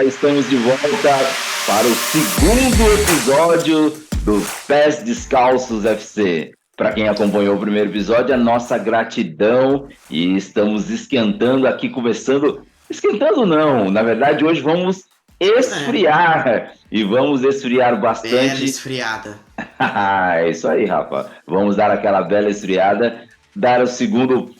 Estamos de volta para o segundo episódio do Pés Descalços FC. Para quem acompanhou o primeiro episódio, a nossa gratidão, e estamos esquentando aqui, começando... Esquentando não, na verdade hoje vamos esfriar, e vamos esfriar bastante. Bela esfriada. É isso aí, Rafa. Vamos dar aquela bela esfriada, dar o segundo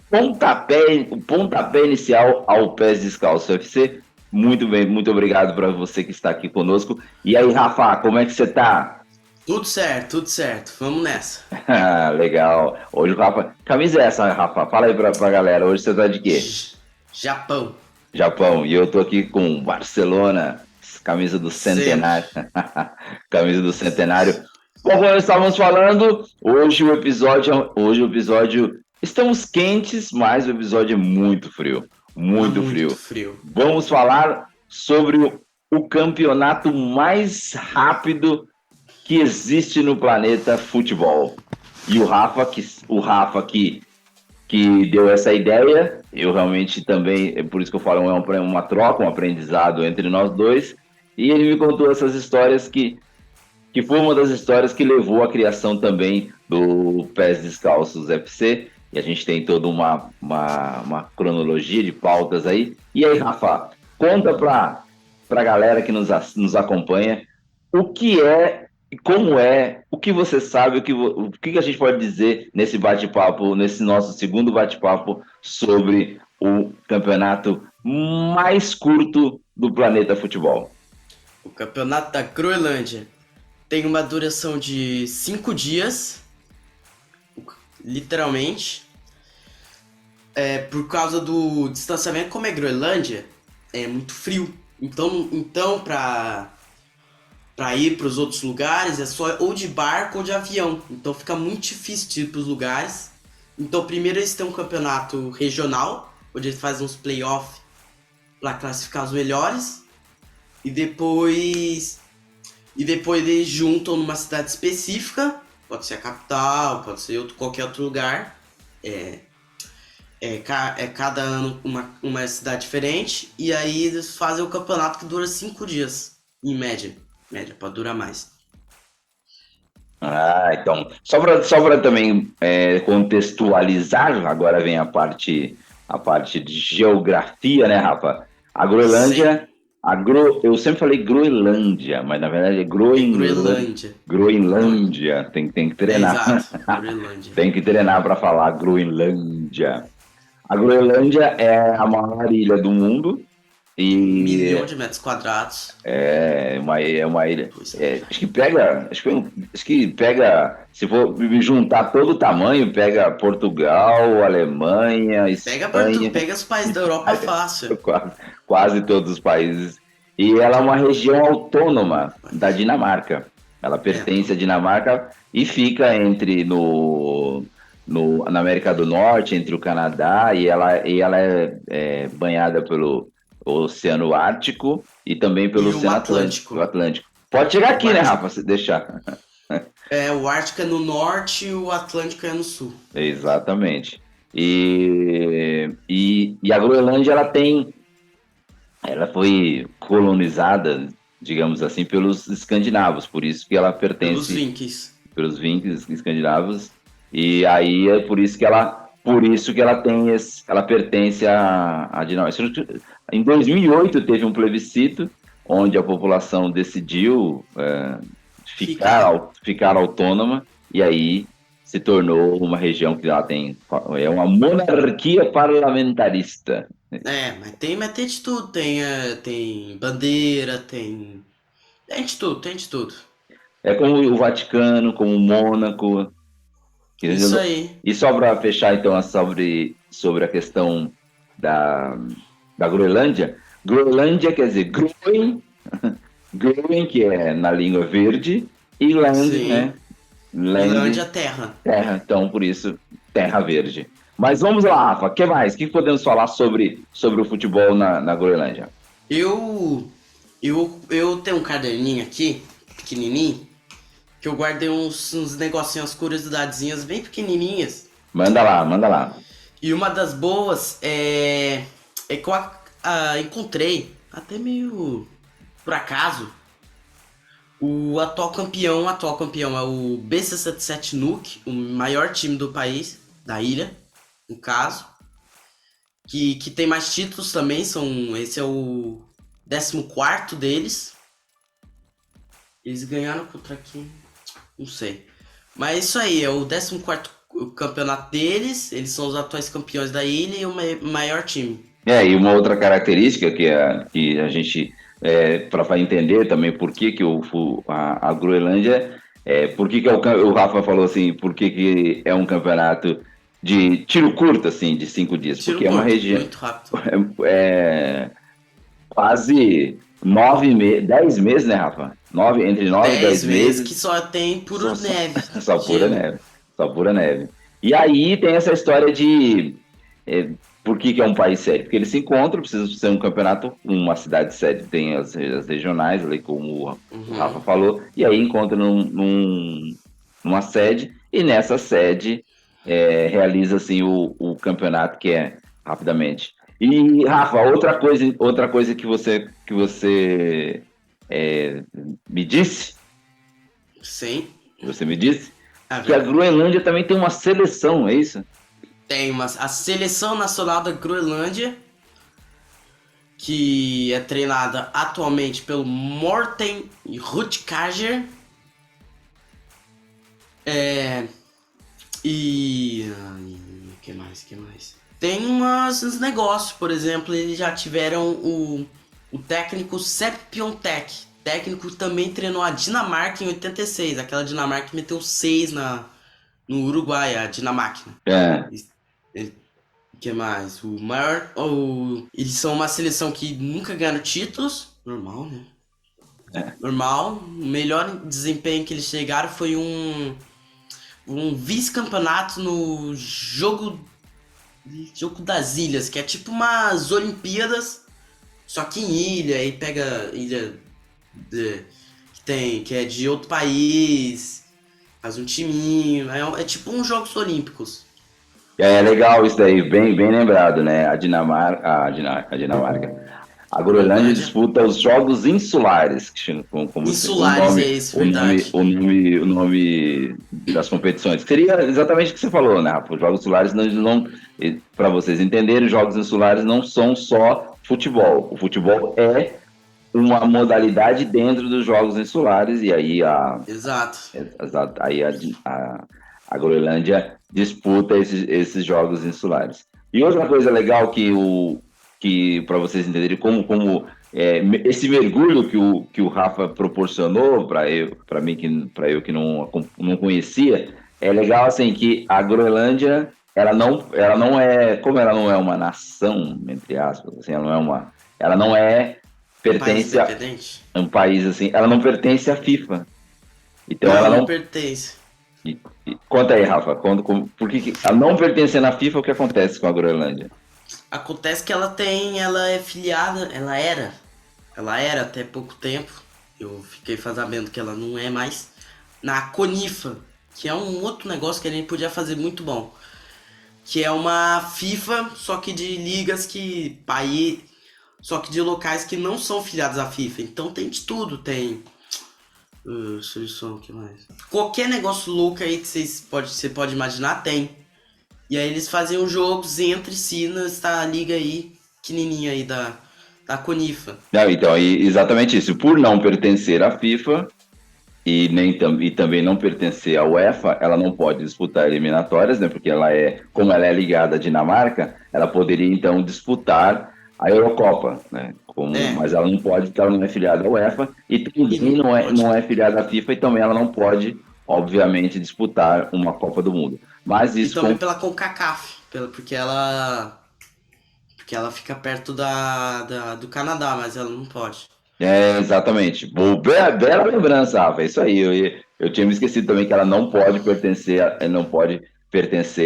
pontapé inicial ao Pés Descalços FC. Muito bem, muito obrigado para você que está aqui conosco. E aí, Rafa, como é que você tá? Tudo certo. Vamos nessa. Legal. Hoje o Rafa... Camisa é essa, Rafa? Fala aí pra galera. Hoje você tá de quê? Japão. E eu tô aqui com Barcelona, camisa do centenário. Camisa do centenário. Como nós estávamos falando, hoje o episódio... Estamos quentes, mas o episódio é muito frio. Muito frio. Vamos falar sobre o campeonato mais rápido que existe no planeta futebol. E o Rafa que deu essa ideia, eu realmente também, é por isso que eu falo, é uma troca, um aprendizado entre nós dois, e ele me contou essas histórias que foi uma das histórias que levou à criação também do Pés Descalços FC, e a gente tem toda uma cronologia de pautas aí. E aí, Rafa, conta pra galera que nos acompanha o que é, como é, o que você sabe, o que a gente pode dizer nesse bate-papo, nesse nosso segundo bate-papo sobre o campeonato mais curto do planeta futebol. O campeonato da Groenlândia tem uma duração de 5 dias, literalmente. Por causa do distanciamento, como é Groenlândia, é muito frio. Então para ir para os outros lugares é só ou de barco ou de avião. Então fica muito difícil de ir para os lugares. Então primeiro eles têm um campeonato regional, onde eles fazem uns playoffs para classificar os melhores. E depois eles juntam numa cidade específica. Pode ser a capital, pode ser qualquer outro lugar. Cada ano uma cidade diferente. E aí eles fazem o campeonato que dura 5 dias, em média. Média, pode durar mais. Então, só para também contextualizar, agora vem a parte de geografia, né, Rafa? A Groenlândia, eu sempre falei Groenlândia, mas na verdade é Groenlândia. Groenlândia, tem que treinar. Exato, Groenlândia. Tem que treinar para falar Groenlândia. A Groenlândia é a maior ilha do mundo. E 1 milhão de metros quadrados. É uma ilha. Acho que pega. Se for juntar todo o tamanho, pega Portugal, Alemanha, Espanha. Pega os países da Europa fácil. Quase todos os países. E ela é uma região autônoma da Dinamarca. Ela pertence à Dinamarca e fica na América do Norte, entre o Canadá, e ela é banhada pelo Oceano Ártico e também pelo Oceano Atlântico. Pode chegar aqui, né, Rafa, se deixar. O Ártico é no norte e o Atlântico é no sul. Exatamente. E a Groenlândia, ela foi colonizada, digamos assim, pelos escandinavos, por isso que ela pertence... Pelos vikings escandinavos. E aí é por isso que ela pertence à Dinamarca. Em 2008 teve um plebiscito onde a população decidiu ficar autônoma, e aí se tornou uma região que ela é uma monarquia parlamentarista. Mas tem de tudo, tem bandeira, tem de tudo. É como o Vaticano, como o Mônaco. Isso aí. E só para fechar, então, sobre a questão da Groenlândia. Groenlândia quer dizer Groen, que é na língua verde, e land, né? Land é terra. Terra, então, por isso, terra verde. Mas vamos lá, Rafa, o que mais? O que podemos falar sobre o futebol na Groenlândia? Eu tenho um caderninho aqui, pequenininho, que eu guardei uns negocinhos, curiosidadezinhas bem pequenininhas. Manda lá. E uma das boas é que eu encontrei até meio por acaso, o atual campeão é o B67 Nuuk, o maior time do país, da ilha, no caso, que tem mais títulos também, esse é o 14º deles. Eles ganharam contra quem? Não sei. Mas é isso aí, é o 14º campeonato deles, eles são os atuais campeões da ilha e o maior time. E uma outra característica que a gente, para entender também por que, a Groenlândia, por que, o Rafa falou assim, por que é um campeonato de tiro curto, assim, de 5 dias? Tiro Porque curto, é uma região. muito rápido. Quase 10 meses, né, Rafa? Entre 9 e 10 meses. Que só tem pura neve. Só pura neve. Só pura neve. E aí tem essa história de por que é um país sede? Porque eles se encontram, precisa ser um campeonato, uma cidade sede, tem as regionais, ali como o Rafa falou, e aí encontram numa sede, e nessa sede realiza assim, o campeonato, que é rapidamente. E, Rafa, outra coisa que você me disse. Sim. Você me disse que a Groenlândia também tem uma seleção, é isso? Tem a Seleção Nacional da Groenlândia, que é treinada atualmente pelo Morten Rutkager. E... que mais? Tem uns negócios, por exemplo, eles já tiveram o técnico Sepp Piontek. Técnico também treinou a Dinamarca em 86. Aquela Dinamarca que meteu 6 no Uruguai, a Dinamarca. Que mais? Eles são uma seleção que nunca ganharam títulos. Normal, né? Normal. O melhor desempenho que eles chegaram foi um vice-campeonato no jogo das ilhas, que é tipo umas Olimpíadas, só que em ilha. Aí pega ilha que é de outro país, faz um timinho. É tipo uns Jogos Olímpicos. É legal isso daí, bem lembrado, né? A Dinamarca. A Groenlândia disputa os Jogos Insulares, como Insulares, o nome das competições. Seria exatamente o que você falou, né? Os Jogos Insulares não, para vocês entenderem, os Jogos Insulares não são só futebol. O futebol é uma modalidade dentro dos Jogos Insulares, e aí Exato. Aí a Groenlândia disputa esses Jogos Insulares. E outra coisa legal que para vocês entenderem como esse mergulho que o Rafa proporcionou para eu que não conhecia, é legal assim que a Groenlândia ela não é, como ela não é uma nação, entre aspas, assim, ela não pertence a um país assim, ela não pertence à FIFA. Então ela não pertence. Conta aí, Rafa, por que ela não pertence na FIFA, o que acontece com a Groenlândia? Acontece que ela é filiada, ela era até pouco tempo, eu fiquei sabendo que ela não é mais, na CONIFA, que é um outro negócio que a gente podia fazer muito bom, que é uma FIFA, só que de ligas só que de locais que não são filiados à FIFA, então tem de tudo, tem... seleção, o que mais? Qualquer negócio louco aí que você pode imaginar, tem. E aí eles faziam jogos entre si nessa liga aí, pequenininha aí da CONIFA. Então, exatamente isso. Por não pertencer à FIFA e também não pertencer à UEFA, ela não pode disputar eliminatórias, né? Porque como ela é ligada à Dinamarca, ela poderia então disputar a Eurocopa, né? Mas ela não pode, porque ela não é filiada à UEFA e também não é filiada à FIFA, e também ela não pode, obviamente, disputar uma Copa do Mundo. Mas isso e também pela CONCACAF, porque ela fica perto do Canadá, mas ela não pode. Exatamente. Bela lembrança, Rafa, é isso aí. Eu tinha me esquecido também que ela não pode pertencer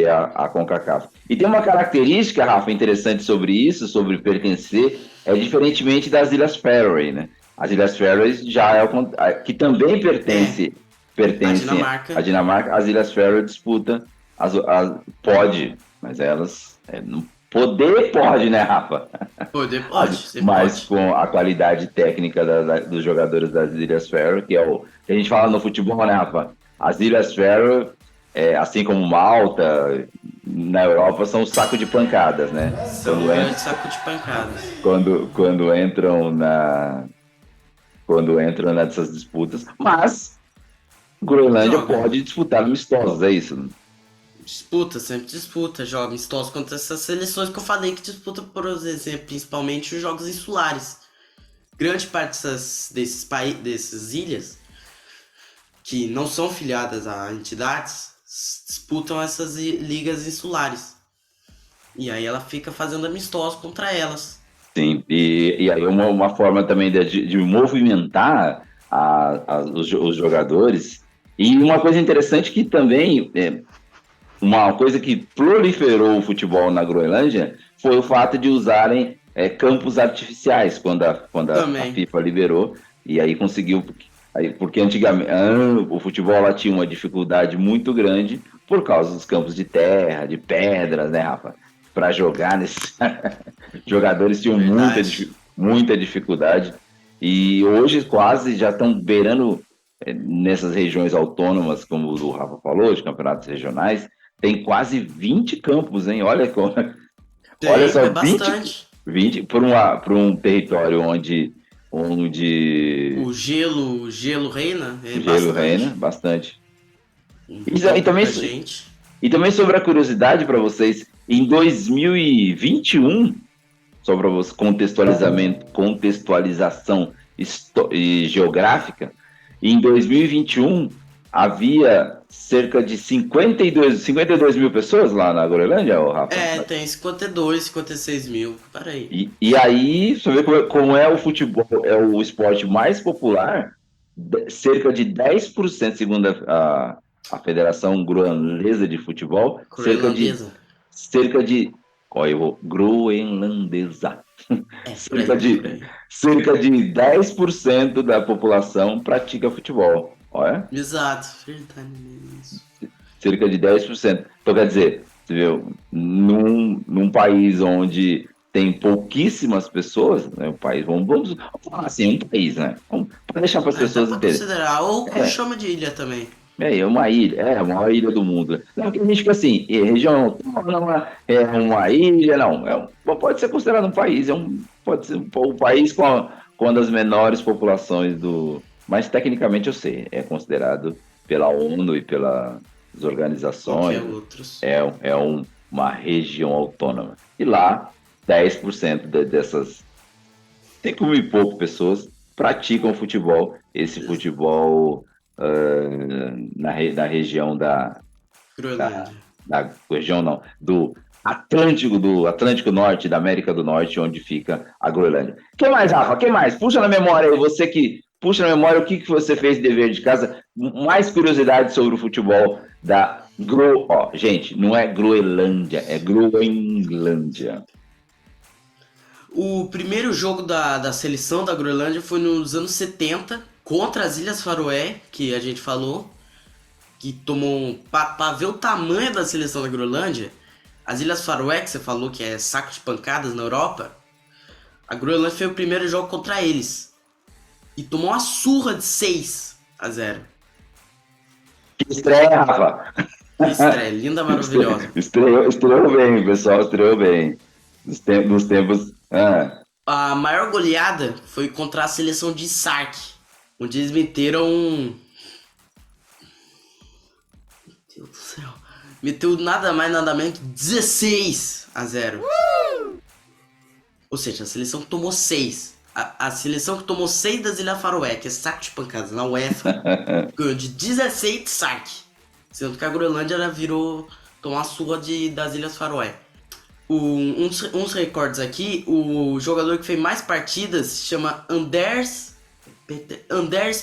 à CONCACAF. E tem uma característica, Rafa, interessante sobre isso, sobre pertencer, diferentemente das Ilhas Faroe, né? As Ilhas Faroe já que também pertencem à Dinamarca. As Ilhas Faroe disputam, pode, mas elas Poder pode, né, Rafa? Poder pode, você Mas pode. com a qualidade técnica dos jogadores das Ilhas Faroe, que é o que a gente fala no futebol, né, Rafa? As Ilhas Faroe, assim como Malta, na Europa, são um saco de pancadas, né? São um grande saco de pancadas. Quando entram quando entram nessas disputas, mas Groenlândia Joga. pode disputar amistosos, é isso? Disputa, sempre disputa, joga amistosos contra essas seleções que eu falei que disputa, por exemplo, principalmente os jogos insulares. Grande parte dessas ilhas, que não são filiadas a entidades, disputam essas ligas insulares. E aí ela fica fazendo amistosos contra elas. Sim, e aí uma forma também de movimentar os jogadores. E uma coisa interessante que também, uma coisa que proliferou o futebol na Groenlândia foi o fato de usarem campos artificiais, quando a Também. FIFA liberou, e aí conseguiu, porque antigamente o futebol lá tinha uma dificuldade muito grande por causa dos campos de terra, de pedras, né, Rafa? Para jogar nesses jogadores tinham Verdade. muita dificuldade, e hoje quase já estão beirando nessas regiões autônomas, como o do Rafa falou, de campeonatos regionais, tem quase 20 campos, hein? Olha Tem, só, é bastante. 20 por um território onde O gelo reina, é o gelo reina, bastante. bastante. Tão E também, pouca gente. e também sobre a curiosidade para vocês, em 2021, só para você contextualização e geográfica, em 2021 havia cerca de 52 mil pessoas lá na Groenlândia, Rafa? É, tem 52, 56 mil. Para aí. E aí, você vê como é o futebol, é o esporte mais popular, cerca de 10%, segundo a Federação Groenlandesa de Futebol, Groenlandesa. cerca de, ó, eu vou, groenlandesa, É, por cerca aí, por de, aí. cerca de 10% da população pratica futebol, olha, Exato. Verdade mesmo. cerca de 10%. Então, quer dizer, você vê, num país onde tem pouquíssimas pessoas, né, um país, vamos falar assim, um país, né? Para deixar para as É, dá pessoas pra entenderem. considerar. Ou É, chama de ilha também. é uma ilha, é a maior ilha do mundo. Não, que a gente fica assim, região autônoma, é uma ilha, não. Pode ser considerado um país, pode ser um país com uma das menores populações do. Mas tecnicamente eu sei, é considerado pela ONU e pelas Qualquer organizações, outros. uma região autônoma. E lá, 10% dessas 5 mil e pouco pessoas praticam futebol, esse futebol na região da, Groenlândia. da região não, do Atlântico Norte, da América do Norte, onde fica a Groenlândia. Que mais, Rafa? Que mais? Puxa na memória aí, você que puxa na memória o que você fez de dever de casa, mais curiosidade sobre o futebol da gente, não é Groenlândia, é Groenlândia. O primeiro jogo da seleção da Groenlândia foi nos anos 70 contra as Ilhas Faroé, que a gente falou, que tomou. Pra ver o tamanho da seleção da Groenlândia, as Ilhas Faroé, que você falou que é saco de pancadas na Europa, a Groenlândia foi o primeiro jogo contra eles. E tomou uma surra de 6-0. Que estreia, Rafa! Que estreia, linda, maravilhosa. Estreou bem, o pessoal estreou bem. Nos tempos. A maior goleada foi contra a seleção de Sark, onde eles meteram. Meu Deus do céu. Meteu nada mais, nada menos que 16-0. Ou seja, a seleção que tomou 6. A seleção que tomou 6 das Ilhas Faroé, que é saco de pancadas na UEFA, ganhou de 16 de Sark. Sendo que a Groenlândia ela virou tomar a surra das Ilhas Faroé. Uns recordes aqui, o jogador que fez mais partidas se chama Anders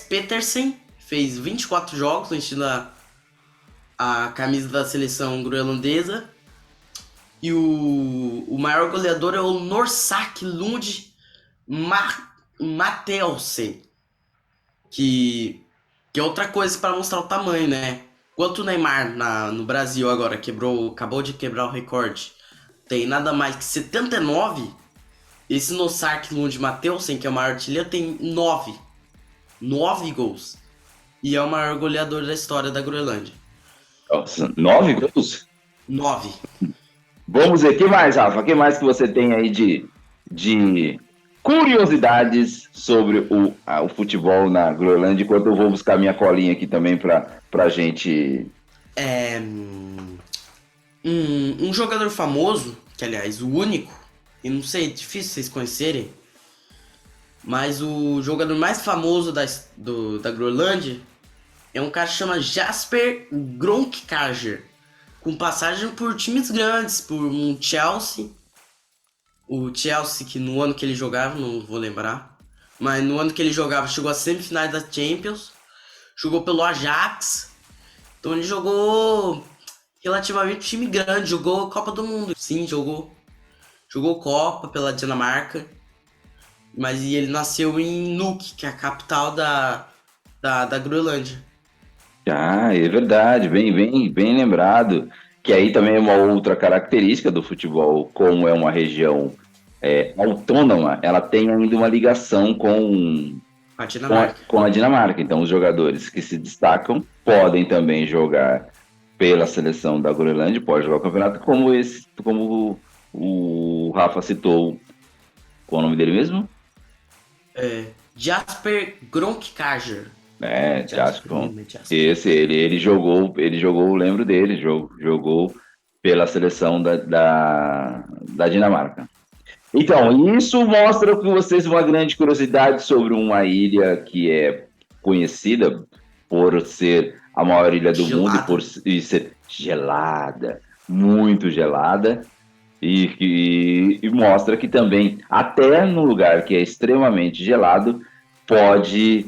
Petersen, fez 24 jogos vestindo a camisa da seleção groenlandesa. E o maior goleador é o Norsak Lund Mathelsen, que é outra coisa para mostrar o tamanho, né? Quanto o Neymar no Brasil agora acabou de quebrar o recorde. tem nada mais que 79. Esse Nossark Lund Matheusen, que é o maior artilheiro, tem 9. 9 gols. E é o maior goleador da história da Groenlândia. Nossa, 9 gols? 9. Vamos ver, o que mais, Rafa? O que mais que você tem aí de curiosidades sobre o futebol na Groenlândia, enquanto eu vou buscar minha colinha aqui também pra gente... Um jogador famoso, que aliás, o único, e não sei, é difícil vocês conhecerem, mas o jogador mais famoso da Groenlândia é um cara que chama Jasper Gronkkager, com passagem por times grandes, por um Chelsea. O Chelsea, que no ano que ele jogava, não vou lembrar, mas no ano que ele jogava, chegou às semifinais da Champions, jogou pelo Ajax, então ele jogou relativamente time grande, jogou Copa do Mundo, sim, jogou Copa pela Dinamarca, mas ele nasceu em Nuuk, que é a capital da Groenlândia. Ah, é verdade, bem lembrado. Que aí também é uma outra característica do futebol, como é uma região autônoma, ela tem ainda uma ligação A Dinamarca. com a Dinamarca. Então, os jogadores que se destacam podem também jogar pela seleção da Groenlândia, pode jogar o campeonato, como o Rafa citou. Qual é o nome dele mesmo? Jasper Gronkkager. Jasper. Ele jogou, eu lembro dele, jogou pela seleção da Dinamarca. Então, isso mostra para vocês uma grande curiosidade sobre uma ilha que é conhecida por ser a maior ilha do mundo, por ser gelada, muito gelada, e mostra que também, até num lugar que é extremamente gelado, pode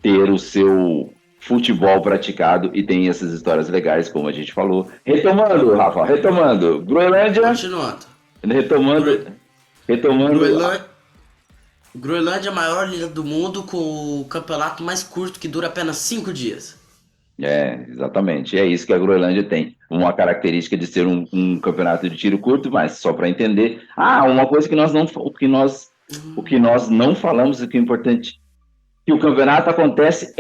ter o seu futebol praticado e tem essas histórias legais, como a gente falou. Retomando, Rafa, Groenlândia... Continuando. Groenlândia é a maior ilha do mundo com o campeonato mais curto, que dura apenas 5 dias. Exatamente. É isso que a Groenlândia tem. Uma característica de ser um campeonato de tiro curto, mas só para entender. Uma coisa que nós não falamos, o que é importante, que o campeonato acontece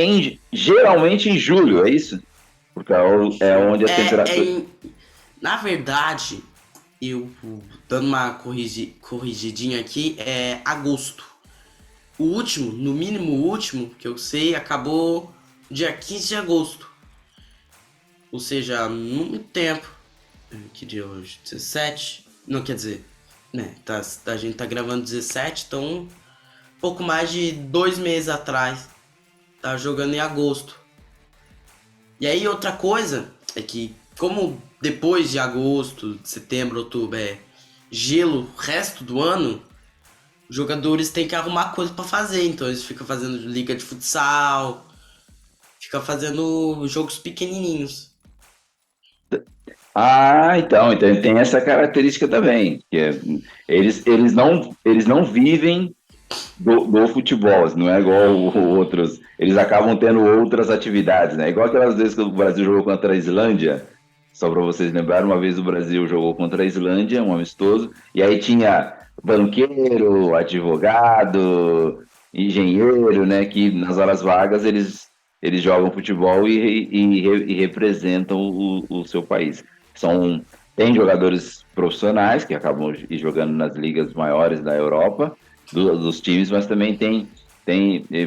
geralmente em julho, é isso? Porque é onde a temperatura... Na verdade, eu dando uma corrigidinha aqui, é agosto. O último, no mínimo o último, que eu sei, acabou dia 15 de agosto. Ou seja, muito tempo. Que dia hoje? 17? Não, quer dizer, a gente tá gravando 17, então pouco mais de 2 meses atrás. Tava jogando em agosto. E aí outra coisa é que, como depois de agosto, setembro, outubro é gelo o resto do ano, os jogadores têm que arrumar coisa pra fazer. Então eles ficam fazendo liga de futsal, ficam fazendo jogos pequenininhos. Então tem essa característica também, que eles não vivem do futebol, não é igual outros, eles acabam tendo outras atividades, né? Igual aquelas vezes que o Brasil jogou contra a Islândia, só para vocês lembrarem, uma vez o Brasil jogou contra a Islândia, um amistoso, e aí tinha banqueiro, advogado, engenheiro, né? Que nas horas vagas eles jogam futebol e representam o seu país. Tem jogadores profissionais que acabam jogando nas ligas maiores da Europa, dos times, mas também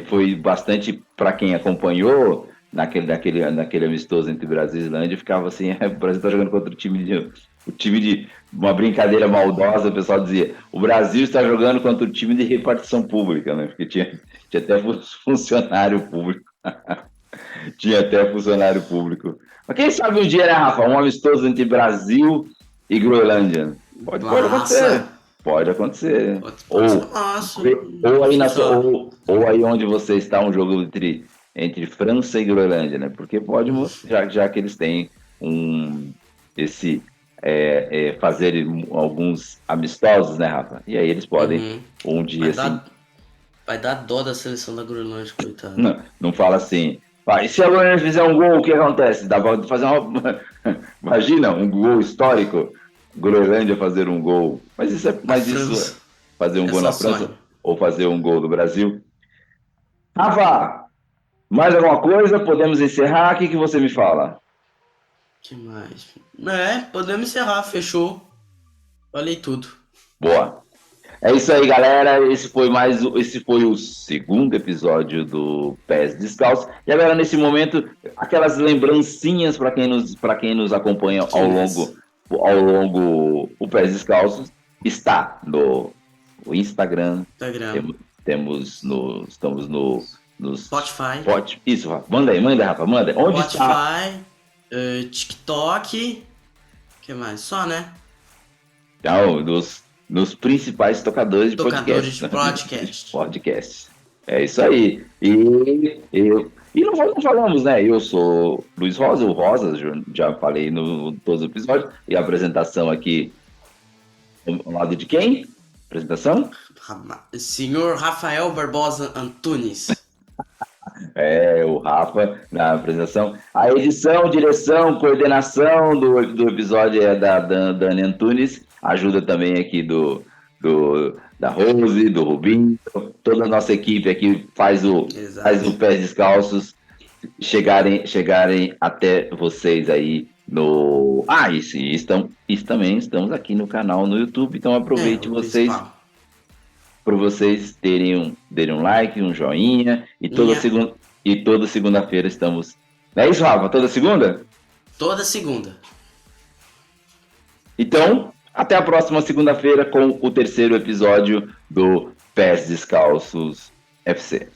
foi bastante, para quem acompanhou naquele amistoso entre Brasil e Islândia, ficava assim, o Brasil está jogando contra o time de uma brincadeira maldosa, o pessoal dizia, o Brasil está jogando contra o time de repartição pública, né? Porque tinha até funcionário público. Tinha até funcionário público. Mas quem sabe um dia, né, Rafa? Um amistoso entre Brasil e Groenlândia. Pode acontecer. Pode acontecer. Ou aí onde você está, um jogo entre França e Groenlândia, né? Porque pode, já que eles têm fazer alguns amistosos, né, Rafa? E aí eles podem um dia Vai dar dó da seleção da Groenlândia, coitado. Não fala assim. E se a Groenlândia fizer um gol, o que acontece? Dá pra fazer Imagina, um gol histórico. Groenlândia fazer um gol. Mas isso fazer um É gol só na França sonho. ou fazer um gol no Brasil. Rafa, mais alguma coisa? Podemos encerrar? O que você me fala? Que mais? Podemos encerrar, fechou. Falei tudo. Boa. É isso aí, galera. Esse foi o segundo episódio do Pés Descalços. E agora, nesse momento, aquelas lembrancinhas para quem nos acompanha o Pés Descalços está no Instagram. Instagram. Estamos no Spotify. Isso, Rafa. Manda aí, Rafa, manda. Onde está? Spotify, TikTok. O que mais? Só, né? Não, nos principais tocadores de Tocadores podcast. de Podcast. É isso aí. E não falamos, né? Eu sou Luiz Rosa, o Rosa, já falei no todos os episódios. E a apresentação aqui, ao lado de quem? Apresentação? Senhor Rafael Barbosa Antunes. O Rafa na apresentação. A edição, direção, coordenação do episódio é da Dani Antunes. Ajuda também aqui da Rose, do Rubinho. Toda a nossa equipe aqui faz o Pés Descalços chegarem até vocês aí no... Isso também estamos aqui no canal no YouTube. Então aproveite para vocês derem um like, um joinha. E toda segunda-feira estamos... Não é isso, Rafa? Toda segunda? Toda segunda. Então, até a próxima segunda-feira com o terceiro episódio do Pés Descalços FC.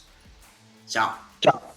Tchau. Tchau.